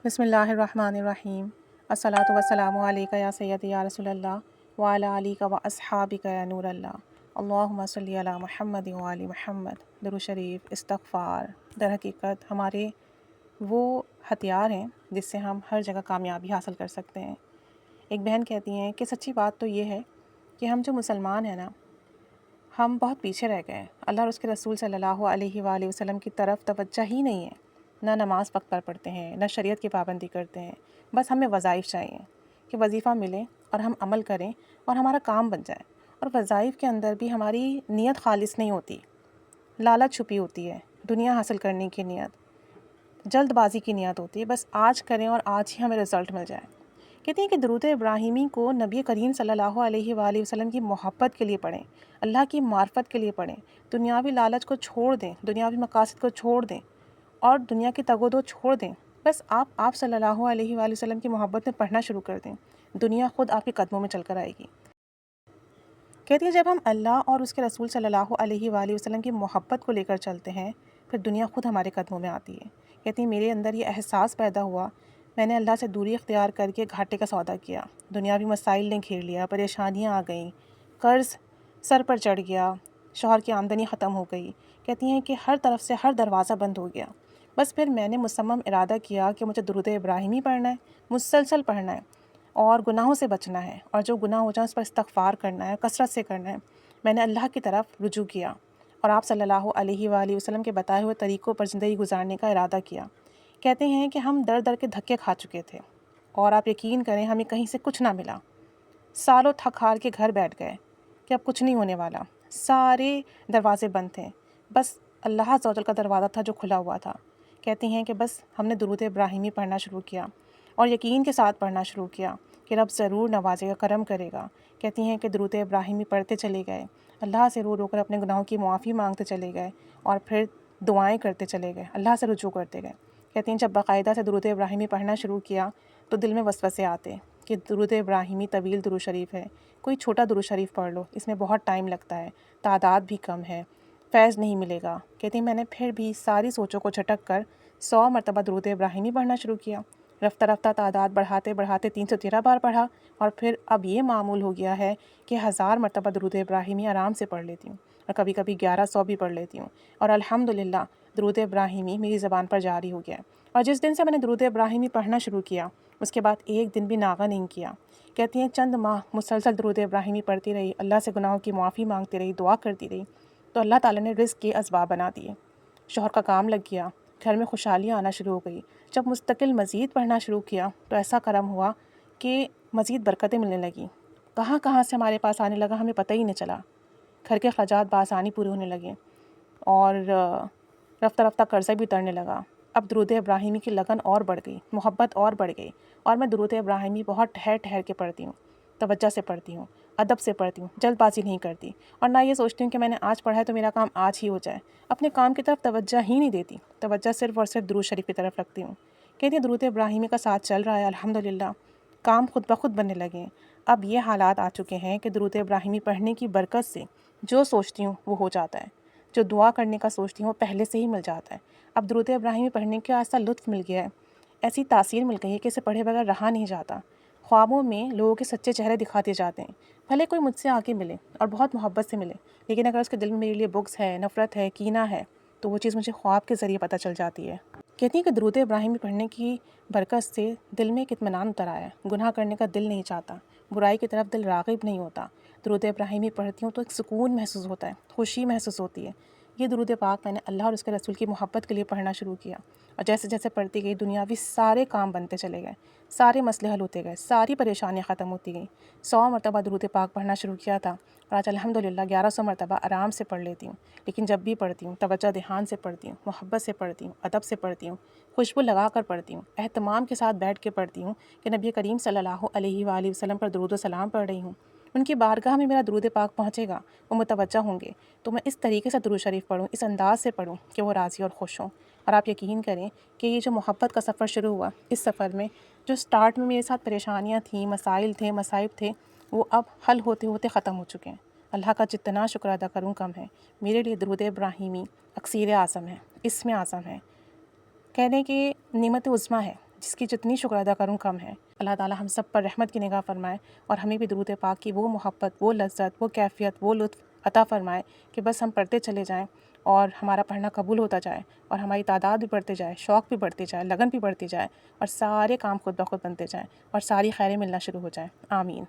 بسم اللہ الرحمن الرحیم الصلاۃ والسلام علیکہ یا سیدی یا رسول اللہ وعلی آلک و اصحابک یا نور اللہ اللہم صلی علی محمد وعلی محمد۔ درود شریف، استغفار در حقیقت ہمارے وہ ہتھیار ہیں جس سے ہم ہر جگہ کامیابی حاصل کر سکتے ہیں۔ ایک بہن کہتی ہیں کہ سچی بات تو یہ ہے کہ ہم جو مسلمان ہیں نا، ہم بہت پیچھے رہ گئے ہیں۔ اللہ اور اس کے رسول صلی اللہ علیہ وآلہ وسلم کی طرف توجہ ہی نہیں ہے، نہ نماز وقت پر پڑھتے ہیں، نہ شریعت کی پابندی کرتے ہیں۔ بس ہمیں وظائف چاہیے کہ وظیفہ ملے اور ہم عمل کریں اور ہمارا کام بن جائے۔ اور وظائف کے اندر بھی ہماری نیت خالص نہیں ہوتی، لالچ چھپی ہوتی ہے، دنیا حاصل کرنے کی نیت، جلد بازی کی نیت ہوتی ہے، بس آج کریں اور آج ہی ہمیں رزلٹ مل جائے۔ کہتے ہیں کہ درود ابراہیمی کو نبی کریم صلی اللہ علیہ وآلہ وسلم کی محبت کے لیے پڑھیں، اللہ کی معرفت کے لیے پڑھیں، دنیاوی لالچ کو چھوڑ دیں، دنیاوی مقاصد کو چھوڑ دیں اور دنیا کی تگ و دو چھوڑ دیں۔ بس آپ صلی اللہ علیہ وآلہ وسلم کی محبت میں پڑھنا شروع کر دیں، دنیا خود آپ کے قدموں میں چل کر آئے گی۔ کہتی ہیں جب ہم اللہ اور اس کے رسول صلی اللہ علیہ وآلہ وسلم کی محبت کو لے کر چلتے ہیں، پھر دنیا خود ہمارے قدموں میں آتی ہے۔ کہتی ہیں میرے اندر یہ احساس پیدا ہوا، میں نے اللہ سے دوری اختیار کر کے گھاٹے کا سودا کیا، دنیاوی مسائل نے گھیر لیا، پریشانیاں آ گئیں، قرض سر پر چڑھ گیا، شوہر کی آمدنی ختم ہو گئی۔ کہتی ہیں کہ ہر طرف سے ہر دروازہ بند ہو گیا۔ بس پھر میں نے مصمم ارادہ کیا کہ مجھے درود ابراہیمی پڑھنا ہے، مسلسل پڑھنا ہے اور گناہوں سے بچنا ہے، اور جو گناہ ہو جائیں اس پر استغفار کرنا ہے، کثرت سے کرنا ہے۔ میں نے اللہ کی طرف رجوع کیا اور آپ صلی اللہ علیہ وآلہ وسلم کے بتائے ہوئے طریقوں پر زندگی گزارنے کا ارادہ کیا۔ کہتے ہیں کہ ہم در در کے دھکے کھا چکے تھے اور آپ یقین کریں ہمیں کہیں سے کچھ نہ ملا، سالوں تھک ہار کے گھر بیٹھ گئے کہ اب کچھ نہیں ہونے والا، سارے دروازے بند تھے، بس اللہ عز و جل کا دروازہ تھا جو کھلا ہوا تھا۔ کہتی ہیں کہ بس ہم نے درود ابراہیمی پڑھنا شروع کیا اور یقین کے ساتھ پڑھنا شروع کیا کہ رب ضرور نوازے گا، کرم کرے گا۔ کہتی ہیں کہ درود ابراہیمی پڑھتے چلے گئے، اللہ سے رو رو کر اپنے گناہوں کی معافی مانگتے چلے گئے اور پھر دعائیں کرتے چلے گئے، اللہ سے رجوع کرتے گئے۔ کہتی ہیں جب باقاعدہ سے درود ابراہیمی پڑھنا شروع کیا تو دل میں وسوسے آتے کہ درود ابراہیمی طویل درود شریف ہے، کوئی چھوٹا درود شریف پڑھ لو، اس میں بہت ٹائم لگتا ہے، تعداد بھی کم ہے، فیض نہیں ملے گا۔ کہتی ہیں میں نے پھر بھی ساری سوچوں کو جھٹک کر 100 مرتبہ درود ابراہیمی پڑھنا شروع کیا۔ رفتہ رفتہ تعداد بڑھاتے بڑھاتے 313 بار پڑھا اور پھر اب یہ معمول ہو گیا ہے کہ 1000 مرتبہ درود ابراہیمی آرام سے پڑھ لیتی ہوں اور کبھی کبھی 1100 بھی پڑھ لیتی ہوں، اور الحمدللہ درود ابراہیمی میری زبان پر جاری ہو گیا ہے۔ اور جس دن سے میں نے درود ابراہیمی پڑھنا شروع کیا اس کے بعد ایک دن بھی ناغہ نہیں کیا۔ کہتی ہیں چند ماہ مسلسل درود ابراہیمی پڑھتی رہی، اللہ سے گناہوں کی معافی مانگتی رہی، دعا کرتی رہی، تو اللہ تعالیٰ نے رزق کے اسباب بنا دیے، شوہر کا کام لگ گیا، گھر میں خوشحالیاں آنا شروع ہو گئی۔ جب مستقل مزید پڑھنا شروع کیا تو ایسا کرم ہوا کہ مزید برکتیں ملنے لگیں، کہاں کہاں سے ہمارے پاس آنے لگا ہمیں پتہ ہی نہیں چلا، گھر کے اخراجات بآسانی پورے ہونے لگے اور رفتہ رفتہ قرضہ بھی اترنے لگا۔ اب درود ابراہیمی کی لگن اور بڑھ گئی، محبت اور بڑھ گئی، اور میں درود ابراہیمی بہت ٹھہر ٹھہر کے پڑھتی ہوں، توجہ سے پڑھتی ہوں، ادب سے پڑھتی ہوں، جلد بازی نہیں کرتی، اور نہ یہ سوچتی ہوں کہ میں نے آج پڑھا ہے تو میرا کام آج ہی ہو جائے، اپنے کام کی طرف توجہ ہی نہیں دیتی، توجہ صرف اور صرف درود شریف کی طرف رکھتی ہوں۔ کہتی ہیں درود ابراہیمی کا ساتھ چل رہا ہے، الحمدللہ کام خود بخود بننے لگے ہیں۔ اب یہ حالات آ چکے ہیں کہ درود ابراہیمی پڑھنے کی برکت سے جو سوچتی ہوں وہ ہو جاتا ہے، جو دعا کرنے کا سوچتی ہوں وہ پہلے سے ہی مل جاتا ہے۔ اب درود ابراہیمی پڑھنے کا ایسا لطف مل گیا ہے، ایسی تاثیر مل گئی ہے کہ اسے پڑھے بغیر رہا نہیں جاتا۔ خوابوں میں لوگوں کے سچے چہرے دکھا دیے جاتے ہیں، بھلے کوئی مجھ سے آ کے ملے اور بہت محبت سے ملے، لیکن اگر اس کے دل میں میرے لیے بغض ہے، نفرت ہے، کینہ ہے، تو وہ چیز مجھے خواب کے ذریعے پتہ چل جاتی ہے۔ کہتی ہیں کہ درود ابراہیمی پڑھنے کی برکت سے دل میں ایک اطمینان اتر آیا ہے، گناہ کرنے کا دل نہیں چاہتا، برائی کی طرف دل راغب نہیں ہوتا۔ درود ابراہیمی پڑھتی ہوں تو ایک سکون محسوس ہوتا ہے، خوشی محسوس ہوتی ہے۔ یہ درود پاک میں نے اللہ اور اس کے رسول کی محبت کے لیے پڑھنا شروع کیا، اور جیسے جیسے پڑھتی گئی دنیاوی سارے کام بنتے چلے گئے، سارے مسئلے حل ہوتے گئے، ساری پریشانیاں ختم ہوتی گئیں۔ 100 مرتبہ درود پاک پڑھنا شروع کیا تھا اور آج الحمدللہ 1100 مرتبہ آرام سے پڑھ لیتی ہوں، لیکن جب بھی پڑھتی ہوں توجہ دھیان سے پڑھتی ہوں، محبت سے پڑھتی ہوں، ادب سے پڑھتی ہوں، خوشبو لگا کر پڑھتی ہوں، اہتمام کے ساتھ بیٹھ کے پڑھتی ہوں کہ نبی کریم صلی اللہ علیہ وآلہ وسلم پر درود و سلام پڑھ رہی ہوں، ان کی بارگاہ میں میرا درود پاک پہنچے گا، وہ متوجہ ہوں گے، تو میں اس طریقے سے درود شریف پڑھوں، اس انداز سے پڑھوں کہ وہ راضی اور خوش ہوں۔ اور آپ یقین کریں کہ یہ جو محبت کا سفر شروع ہوا، اس سفر میں جو سٹارٹ میں میرے ساتھ پریشانیاں تھیں، مسائل تھے، مصائب تھے، وہ اب حل ہوتے ہوتے ختم ہو چکے ہیں۔ اللہ کا جتنا شکر ادا کروں کم ہے۔ میرے لیے درود ابراہیمی اکسیر اعظم ہے، اسم اعظم ہے، کہنے کہ نعمت عظمیٰ ہے۔ جس کی جتنی شکر ادا کروں کم ہے۔ اللہ تعالیٰ ہم سب پر رحمت کی نگاہ فرمائے اور ہمیں بھی درود پاک کی وہ محبت، وہ لذت، وہ کیفیت، وہ لطف عطا فرمائے کہ بس ہم پڑھتے چلے جائیں اور ہمارا پڑھنا قبول ہوتا جائے اور ہماری تعداد بھی بڑھتے جائے، شوق بھی بڑھتے جائے، لگن بھی بڑھتی جائے اور سارے کام خود بخود بنتے جائیں اور ساری خیریں ملنا شروع ہو جائیں۔ آمین۔